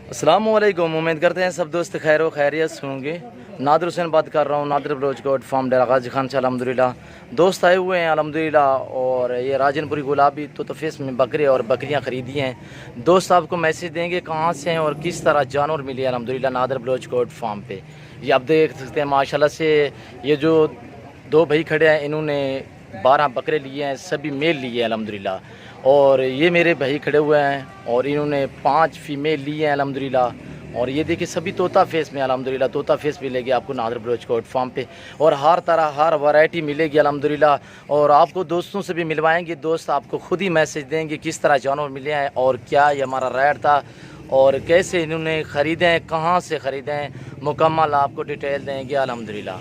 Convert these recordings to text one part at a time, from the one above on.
السلام علیکم، امید کرتے ہیں سب دوست خیر و خیریت سے ہوں گے۔ نادر حسین بات کر رہا ہوں، نادر بلوچ گوٹ فارم ڈیرہ غازی خان سے۔ الحمدللہ دوست آئے ہوئے ہیں الحمدللہ، اور یہ راجن پوری گلابی تو تفیس میں بکرے اور بکریاں خریدی ہیں۔ دوست آپ کو میسج دیں گے کہاں سے ہیں اور کس طرح جانور ملی ہے الحمدللہ نادر بلوچ گوٹ فارم پہ۔ یہ آپ دیکھ سکتے ہیں ماشاءاللہ سے، یہ جو دو بھائی کھڑے ہیں انہوں نے 12 بکرے لیے ہیں، سبھی میل لیے ہیں الحمدللہ، اور یہ میرے بھائی کھڑے ہوئے ہیں اور انہوں نے 5 فیمیل لیے ہیں الحمدللہ۔ اور یہ دیکھیں سبھی طوطا فیس میں الحمدللہ، طوطا فیس ملے گی آپ کو نادر بلوچ گوٹ فارم پہ، اور ہر طرح ہر ورائٹی ملے گی الحمدللہ۔ اور آپ کو دوستوں سے بھی ملوائیں گے، دوست آپ کو خود ہی میسج دیں گے کس طرح جانور ملے ہیں اور کیا یہ ہمارا ریٹ تھا اور کیسے انہوں نے خریدے ہیں، کہاں سے خریدے ہیں، مکمل آپ کو ڈیٹیل دیں گے الحمدللہ۔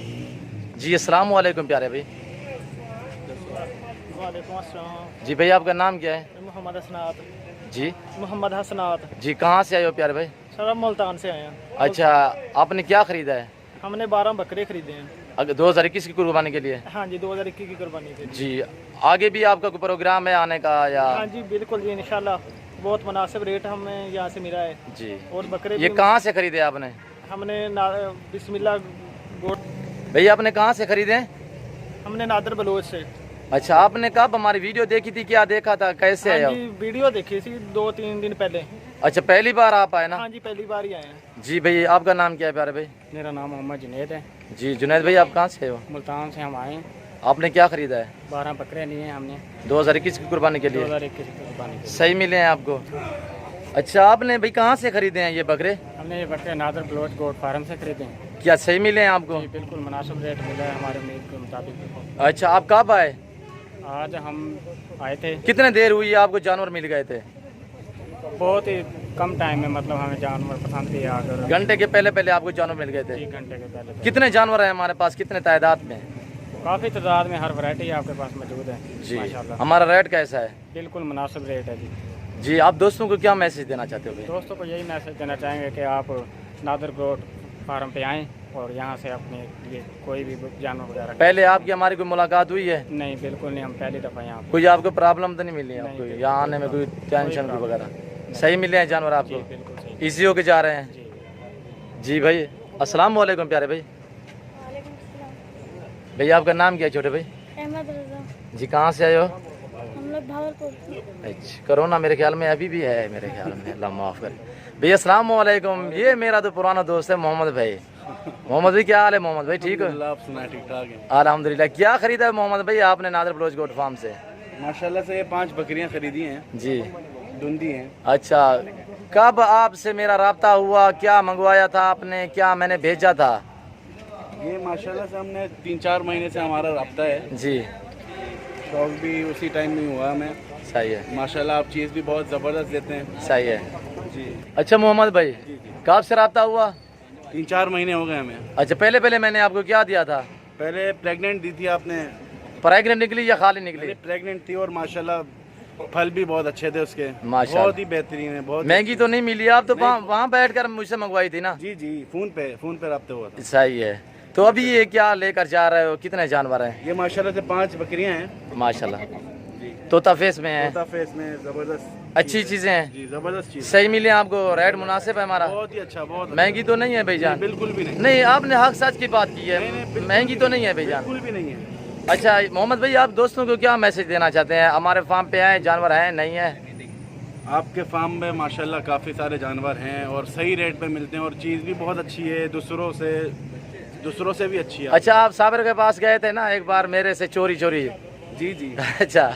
جی السلام علیکم پیارے بھائی۔ وعلیکم السلام جی بھائی آپ کا نام کیا ہے؟ محمد حسنات۔ جی محمد حسنات جی کہاں سے آئے ہو پیارے بھائی؟ سر ہم ملتان سے آئے ہیں۔ اچھا آپ نے کیا خریدا ہے؟ ہم نے 12 بکرے خریدے ہیں۔ اگر 2021 کی قربانی کے لیے؟ ہاں جی 2021 کی قربانی کے لیے۔ جی آگے بھی آپ کا کوئی پروگرام ہے آنے کا یا؟ ہاں جی بالکل جی، انشاءاللہ بہت مناسب ریٹ ہمیں یہاں سے ملا ہے۔ جی اور بکرے یہ بھی کہاں سے خریدے آپ نے؟ ہم نے بسم اللہ گوٹ، بھئی آپ نے کہاں سے خریدے ہیں؟ ہم نے نادر بلوچ سے۔ اچھا آپ نے کب ہماری ویڈیو دیکھی تھی، کیا دیکھا تھا، کیسے آئے ہاں ہو؟ جی ویڈیو دیکھی تھی 2-3 دن پہلے۔ اچھا پہلی بار آپ آئے نا؟ ہاں جی پہلی بار ہی آئے ہیں۔ جی بھئی آپ کا نام کیا ہے پیارے بھائی؟ میرا نام محمد جنید ہے۔ جی جنید بھئی آپ کہاں سے ہو؟ ملتان سے ہم آئے ہیں۔ آپ نے کیا خریدا ہے؟ 12 بکرے لیے ہیں ہم نے 2021 کی قربانی کے لیے؟ 2021 کی قربانی کے لیے۔ صحیح ملے ہیں آپ کو؟ اچھا آپ نے بھئی کہاں سے خریدے ہیں یہ بکرے؟ ہم نے یہ بکرے نادر بلوچ گوٹ فارم سے خریدے ہیں۔ کیا صحیح ملے ہیں آپ کو؟ جی بالکل مناسب ریٹ ملا ہے ہمارے امید کے مطابق۔ اچھا آپ کب آئے؟ آج ہم آئے تھے، کتنے دیر ہوئی آپ کو جانور مل گئے تھے؟ بہت ہی کم ٹائم میں، مطلب ہمیں جانور پسند تھے آ کر۔ گھنٹے کے پہلے آپ کو جانور مل گئے تھے؟ 1 گھنٹے کے پہلے۔ کتنے جانور ہیں ہمارے پاس، کتنے تعداد میں؟ کافی تعداد میں ہر ورائٹی آپ کے پاس موجود ہے جی ماشاءاللہ۔ ہمارا ریٹ کیسا ہے؟ بالکل مناسب ریٹ ہے جی۔ جی آپ دوستوں کو کیا میسج دینا چاہتے ہو بھائی؟ دوستوں کو یہی میسج دینا چاہیں گے کہ آپ نادر گوٹ فارم پہ آئیں اور یہاں سے اپنے لیے کوئی بھی جانور وغیرہ۔ پہلے آپ کی ہماری کوئی ملاقات ہوئی ہے؟ نہیں بالکل نہیں، ہم پہلی دفعہ یہاں پہ۔ کوئی آپ کو پرابلم تو نہیں ملی آپ کو یہاں آنے میں، کوئی ٹینشن کوئی وغیرہ؟ صحیح ملے ہیں جانور آپ کو؟ بالکل صحیح ایزی ہو کے جا رہے ہیں؟ جی۔ جی بھائی السلام علیکم پیارے بھائی۔ وعلیکم السلام۔ بھئی آپ کا نام کیا ہے چھوٹے بھائی؟ احمد رضا۔ جی کہاں سے آئے ہو؟ ہم لوگ بھاولپور سے۔ اچھا کرونا میرے خیال میں ابھی بھی ہے، میرے خیال میں اللہ معاف کرے۔ بھئی السلام علیکم، یہ میرا تو پرانا دوست ہے محمد بھائی۔ محمد بھائی کیا حال ہے محمد بھائی، ٹھیک ہو؟ آپ سنا ٹھیک ٹھاک ہے الحمدللہ۔ کیا خریدا ہے محمد بھائی آپ نے نادر بلوچ گوٹ فارم سے؟ ماشاءاللہ سے یہ 5 بکریاں خریدی ہیں، جی دھندی ہیں۔ اچھا کب آپ سے میرا رابطہ ہوا، کیا منگوایا تھا آپ نے، کیا میں نے بھیجا تھا؟ یہ ماشاءاللہ سے ہم نے 3-4 مہینے سے ہمارا رابطہ ہے، جی شوق بھی اسی ٹائم میں ہوا ہمیں۔ صحیح ہے، ماشاءاللہ آپ چیز بھی بہت زبردست دیتے ہیں۔ صحیح ہے۔ جی اچھا محمد بھائی کب سے رابطہ ہوا؟ 3-4 مہینے ہو گئے ہمیں۔ اچھا پہلے میں نے آپ کو کیا دیا تھا؟ پہلے پریگننٹ دی تھی آپ نے، پریگننٹ نکلی یا خالی نکلی؟ پریگننٹ تھی اور ماشاءاللہ پھل بھی بہت اچھے تھے اس کے، ماشاءاللہ۔ بہت ہی بہترین ہے، بہت مہنگی تو نہیں ملی، آپ تو وہاں بیٹھ کر مجھ سے منگوائی تھی نا؟ جی جی فون پہ رابطہ ہوا تھا۔ صحیح ہے۔ تو ابھی یہ کیا لے کر جا رہے ہو، کتنے جانور ہیں؟ یہ ماشاءاللہ سے 5 بکریاں ہیں ماشاءاللہ جی، طوطا فیس میں ہیں، طوطا فیس میں زبردست اچھی چیزیں ہیں، جی، زبردست چیز، صحیح ملے آپ کو، ریٹ مناسب ہے ہمارا؟ بہت ہی اچھا، بہت مہنگی تو نہیں ہے بھائی جان؟ بالکل بھی نہیں، نہیں آپ نے حق سچ کی بات کی ہے، مہنگی تو نہیں ہے بھائی جان؟ بالکل بھی نہیں ہے۔ اچھا محمد بھائی آپ دوستوں کو کیا میسج دینا چاہتے ہیں؟ ہمارے فارم پہ آئے، جانور ہیں نہیں ہیں؟ آپ کے فارم میں ماشاءاللہ کافی سارے جانور ہیں اور صحیح ریٹ پہ ملتے ہیں اور چیز بھی بہت اچھی ہے، دوسروں سے بھی اچھی ہے۔ اچھا آپ صابر کے پاس گئے تھے نا ایک بار میرے سے چوری؟ جی جی، اچھا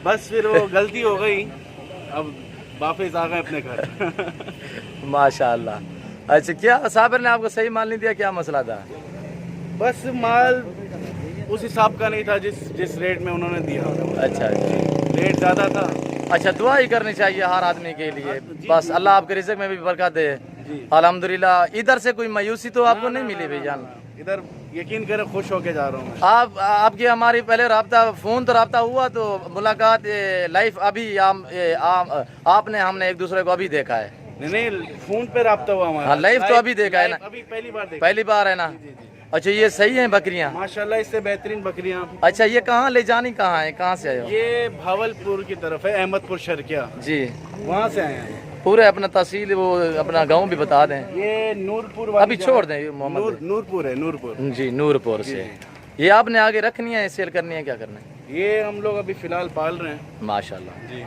بس پھر وہ غلطی ہو گئی، اب واپس آ گئے اپنے گھر۔ ماشاءاللہ۔ اچھا کیا صابر نے آپ کو صحیح مال نہیں دیا، کیا مسئلہ تھا؟ بس مال اس حساب کا نہیں تھا جس ریٹ میں انہوں نے دیا، اچھا ریٹ زیادہ تھا۔ اچھا دعا ہی کرنی چاہیے ہر آدمی کے لیے، بس اللہ آپ کے رزق میں بھی برکت دے الحمدللہ۔ ادھر سے کوئی مایوسی تو آپ کو نہیں ملی بھائی جان؟ ادھر یقین کریں خوش ہو کے جا رہا ہوں میں۔ آپ کی ہماری پہلے رابطہ فون تو رابطہ ہوا، تو ملاقات لائف ابھی آپ نے ہم نے ایک دوسرے کو ابھی دیکھا ہے؟ نہیں فون پہ رابطہ ہوا ہمارا، ہاں لائف تو ابھی دیکھا ہے نا؟ ابھی پہلی بار دیکھا۔ پہلی بار ہے نا؟ اچھا یہ صحیح ہیں بکریاں؟ ماشاءاللہ اس سے بہترین بکریاں۔ اچھا یہ کہاں لے جانی، کہاں ہے، کہاں سے آئے ہو؟ یہ بھاولپور کی طرف ہے، احمد پور شرکیہ، جی وہاں سے آئے ہیں۔ पूरे अपना तहसील वो अपना गांव भी बता दें। ये नूरपुर वाली अभी छोड़ दें ये मोहम्मद भाई। नूरपुर है, नूरपुर। जी नूरपुर से। ये आपने आगे रखनी है, सेल करनी है, क्या करना है? ये हम लोग अभी फिलहाल पाल रहे हैं माशाल्लाह जी,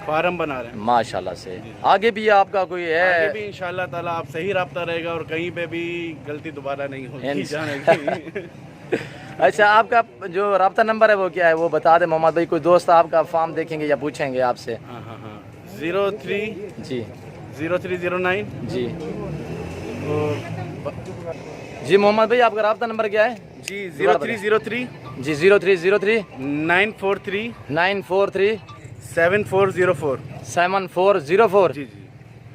फार्म बना रहे हैं। माशाल्लाह से। आगे भी आपका कोई आगे है? भी इंशाल्लाह ताला आप सही राब्ता रहेगा और कहीं पे भी गलती दोबारा नहीं होगी इंशा- जाने की। अच्छा, आपका जो रब्ता नंबर है वो क्या है, वो बता दें मोहम्मद भाई। कोई दोस्त आपका फार्म देखेंगे या पूछेंगे आपसे? हाँ हाँ हाँ 03 जी 0309 जी जी मोहम्मद भाई, आपका रब्ता नंबर क्या है? जी 0303 जी 0303 943 943 7404 7404। जी जी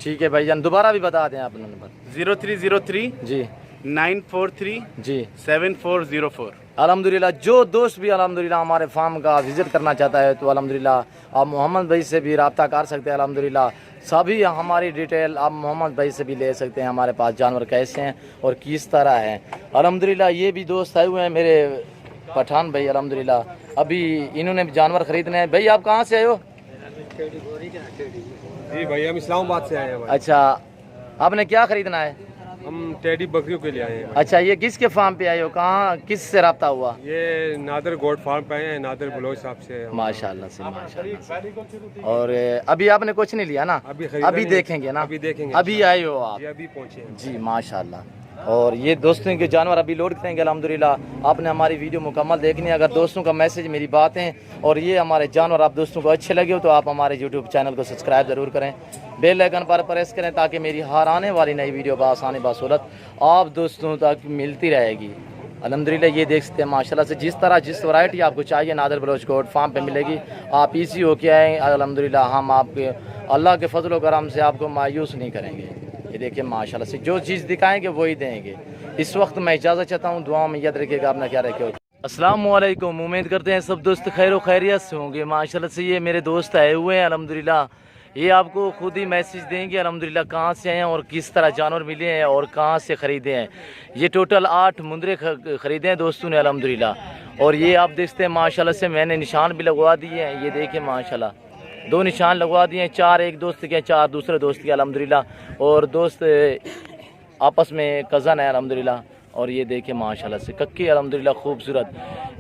ठीक है भाईजान, दोबारा भी बता दें आप नंबर। 0303 जी 943 जी 7404। अल्हम्दुलिल्लाह, जो दोस्त भी अल्हम्दुलिल्लाह हमारे फार्म का विज़िट करना चाहता है तो अल्हम्दुलिल्लाह आप मोहम्मद भाई से भी रब्ता कर सकते हैं। अल्हम्दुलिल्लाह सभी हमारी डिटेल आप मोहम्मद भाई से भी ले सकते हैं, हमारे पास जानवर कैसे हैं और किस तरह हैं। अल्हम्दुलिल्लाह ये भी दोस्त आए हुए हैं मेरे पठान भाई। अल्हम्दुलिल्लाह अभी इन्होंने भी जानवर खरीदने हैं। भाई आप कहाँ से आए हो? जी भाई, हम इस्लामाबाद से आए हैं भाई। अच्छा, आपने क्या खरीदना है? हम टेडी बकरियों के लिए आए हैं भाई। अच्छा, ये किसके फार्म पे आए हो? कहाँ किस से रब्ता हुआ? ये नादर गोट फार्म पे आए हैं, नादर बलोच साहब से। माशाल्लाह से माशाल्लाह। और अभी आपने कुछ नहीं लिया ना? खरीदा अभी नहीं। देखेंगे ना? अभी देखेंगे। अभी आए हो आप? जी अभी पहुंचे हैं। जी माशाल्लाह। और ये दोस्तों के जानवर अभी लोड करेंगे अल्हम्दुलिल्लाह। आपने हमारी वीडियो मुकम्मल देखनी है। अगर दोस्तों का मैसेज मेरी बातें और ये हमारे जानवर आप दोस्तों को अच्छे लगे हो तो आप हमारे यूट्यूब चैनल को सब्सक्राइब ज़रूर करें, बेल आइकन पर प्रेस करें ताकि मेरी हर आने वाली नई वीडियो बआसानी बासहूलत आप दोस्तों तक मिलती रहेगी। अल्हम्दुलिल्लाह ये देख सकते हैं माशाल्लाह से जिस वैरायटी आपको चाहिए नादर बलोच कोट फार्म पे मिलेगी। आप इसी होके आए, अल्हम्दुलिल्लाह हम आपके अल्लाह के फजल व करम से आपको मायूस नहीं करेंगे। ये देखिए माशाल्लाह से जो चीज़ दिखाएंगे वही देंगे। इस वक्त मैं इजाज़त चाहता हूँ, दुआओं में याद रखिएगा अपना क्या रखे। अस्सलाम वालेकुम, उम्मीद करते हैं सब दोस्त खैर खैरियत से होंगे। माशाल्लाह से ये मेरे दोस्त आए हुए हैं अल्हम्दुलिल्लाह। ये आपको खुद ही मैसेज देंगे अल्हम्दुलिल्लाह कहाँ से आए हैं और किस तरह जानवर मिले हैं और कहाँ से ख़रीदे हैं। ये टोटल 8 मुंदरे ख़रीदे हैं दोस्तों ने अल्हम्दुलिल्लाह। और ये आप देखते हैं माशाल्लाह से मैंने निशान भी लगवा दिए हैं। ये देखिए माशाल्लाह 2 निशान लगवा दिए हैं, 4 एक दोस्त के 4 दूसरे दोस्त के अल्हम्दुलिल्लाह। और दोस्त आपस में कज़न है अल्हम्दुलिल्लाह। और ये देखिए माशाल्लाह से कक्की अल्हम्दुलिल्लाह खूबसूरत।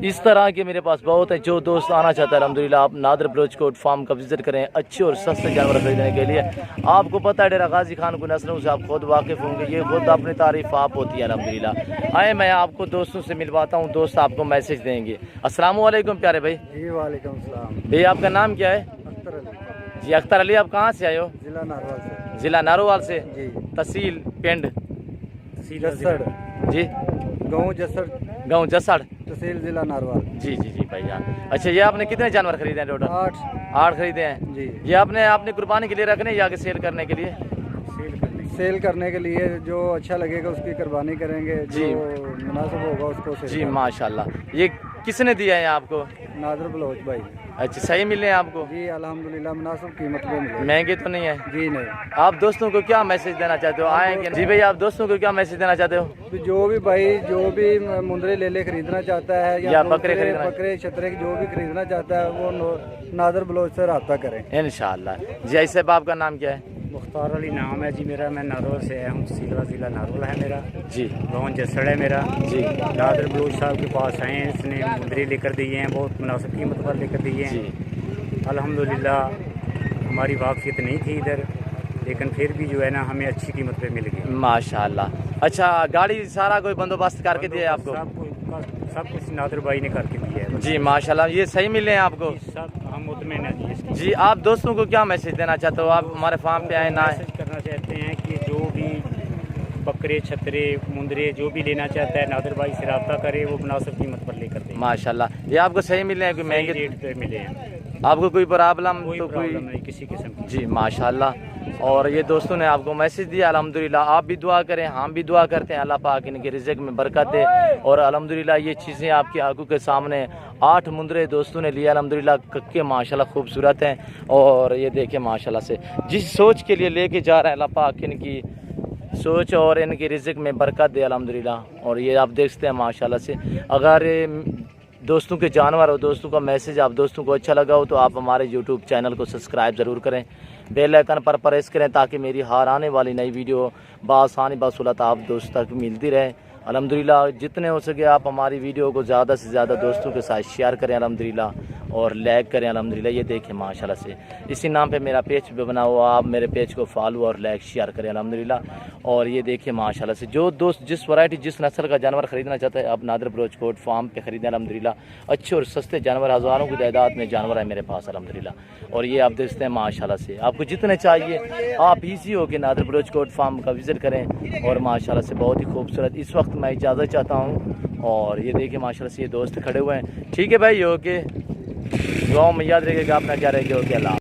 इस तरह के मेरे पास बहुत है। जो दोस्त आना चाहता है अल्हम्दुलिल्लाह आप नादर बलोच कोट फार्म का विज़िट करें अच्छे और सस्ते जानवर खरीदने के लिए। आपको पता है डेरा गाजी खान को नस्लों से आप खुद वाकिफ़ होंगे, ये खुद अपनी तारीफ़ आप होती है अल्हम्दुलिल्लाह। आए मैं आपको दोस्तों से मिलवाता हूँ, दोस्त आपको मैसेज देंगे। अस्सलाम वालेकुम प्यारे भाई। जी वालेकुम सलाम। भाई आपका नाम क्या है? अख्तर अली, जी अख्तर अली, आप कहाँ से आए हो? जिला नारवाल से। ज़िला नारोवाल से। जी तहसील पिंड जसड़, जी गाँव जसड़, गाँव जसड़। तहसील जिला नारवाल। जी जी जी भाईजान। अच्छा, ये आपने कितने जानवर खरीदे हैं टोटल? 8 खरीदे हैं। जी ये आपने कुर्बानी के लिए रखने या कि सेल करने के लिए? सेल करने के लिए जो अच्छा लगेगा उसकी कुर्बानी करेंगे, जी। जो मुनासिब होगा उसको सेल जी करेंगे। माशाल्लाह। ये किसने दिया है आपको? नादर बलोच भाई। अच्छा, सही मिले हैं आपको? जी अल्हम्दुलिल्लाह मुनासिब कीमत पे मिले। महंगे तो नहीं है? जी नहीं, आप दोस्तों को क्या मैसेज देना चाहते हो? आएंगे जी भाई, आप दोस्तों को क्या मैसेज देना चाहते हो? जो भी भाई जो भी मुंदरे ले खरीदना चाहता है या बकरे खरीदना- बकरे छतरे जो भी खरीदना चाहता है वो नादर बलोच से रब्ता करें। इंशाल्लाह। जी ऐसे बाप का नाम क्या है? मुख्तार अली नाम है जी मेरा, मैं नारोल से आया हूँ, सीलवा ज़िला नारोल है मेरा, जी गाँव जसड़ है मेरा। जी नादर बलोच साहब के पास आए हैं, इसने मुंदरे लेकर दिए हैं, बहुत मुनासिब कीमत पर लेकर दिए हैं। जी अल्हम्दुलिल्लाह हमारी वाक़फ़ियत नहीं थी इधर, लेकिन फिर भी जो है ना हमें अच्छी कीमत पे मिल गई। माशाल्लाह। अच्छा, गाड़ी सारा कोई बंदोबस्त करके दिया है आपको? सब कुछ नादर भाई ने करके दिया है। जी माशाल्लाह। ये सही मिले हैं आपको? सब हम मुतमईन हैं जी इसकी। जी, आप दोस्तों को क्या मैसेज देना चाहते हो? आप हमारे फार्म पे आए ना आए? मैसेज करना चाहते हैं कि जो भी बकरे छतरे मुंदरे जो भी लेना चाहता है नादर भाई से रब्ता करे, वो मुनासिब कीमत पर लेकर दे। माशाल्लाह। ये आपको सही मिले हैं? कोई महंगे महंगे रेट पे मिले हैं, आपको कोई प्रॉब्लम कोई तो प्रॉब्लम नहीं किसी किस्म की। जी माशाल्लाह। और ये दोस्तों ने आपको मैसेज दिया अल्हम्दुलिल्लाह। आप भी दुआ करें, हम भी दुआ करते हैं अल्लाह पाक इनके रिज़्क़ में बरकत दे। और अल्हम्दुलिल्लाह ये चीज़ें आपकी आंखों के सामने 8 मुंदरे दोस्तों ने लिए अल्हम्दुलिल्लाह, कक्के माशाल्लाह खूबसूरत हैं। और ये देखें माशाल्लाह से जिस सोच के लिए लेके जा रहे हैं अल्लाह पाक इनकी सोच और इनके रिज़्क़ में बरकत दे अल्हम्दुलिल्लाह। और ये आप देखते हैं माशाल्लाह से। अगर दोस्तों के जानवर और दोस्तों का मैसेज आप दोस्तों को अच्छा लगा हो तो आप हमारे यूट्यूब चैनल को सब्सक्राइब ज़रूर करें, बेल आइकन पर प्रेस करें ताकि मेरी हर आने वाली नई वीडियो बआसानी बसहूलत आप दोस्तों तक मिलती रहे। अल्हम्दुलिल्लाह जितने हो सके आप हमारी वीडियो को ज़्यादा से ज़्यादा दोस्तों के साथ शेयर करें अल्हम्दुलिल्लाह, और लाइक करें अल्हम्दुलिल्लाह। ये देखें माशाल्लाह से इसी नाम पे मेरा पेज भी बना हुआ, आप मेरे पेज को फॉलो और लाइक शेयर करें अल्हम्दुलिल्लाह। और ये देखिए माशाल्लाह से जो दोस्त जिस वैरायटी जिस नस्ल का जानवर ख़रीदना चाहता है आप नादिर बलोच गोट फार्म पे ख़रीदें अल्हम्दुलिल्लाह। अच्छे और सस्ते जानवर, हज़ारों की तादाद में जानवर है मेरे पास अल्हम्दुलिल्लाह। और ये आप देखते हैं माशाल्लाह से आपको जितने चाहिए आप इजी हो के नादिर बलोच गोट फार्म का विज़िट करें। और माशाल्लाह से बहुत ही खूबसूरत इस वक्त मैं इजाज़त चाहता हूँ। और ये देखिए माशाल्लाह से ये दोस्त खड़े हुए हैं। ठीक है भाई, ओके, दुआओं में याद रखिएगा अपना, क्या रहेगा, ओके, अल्लाह।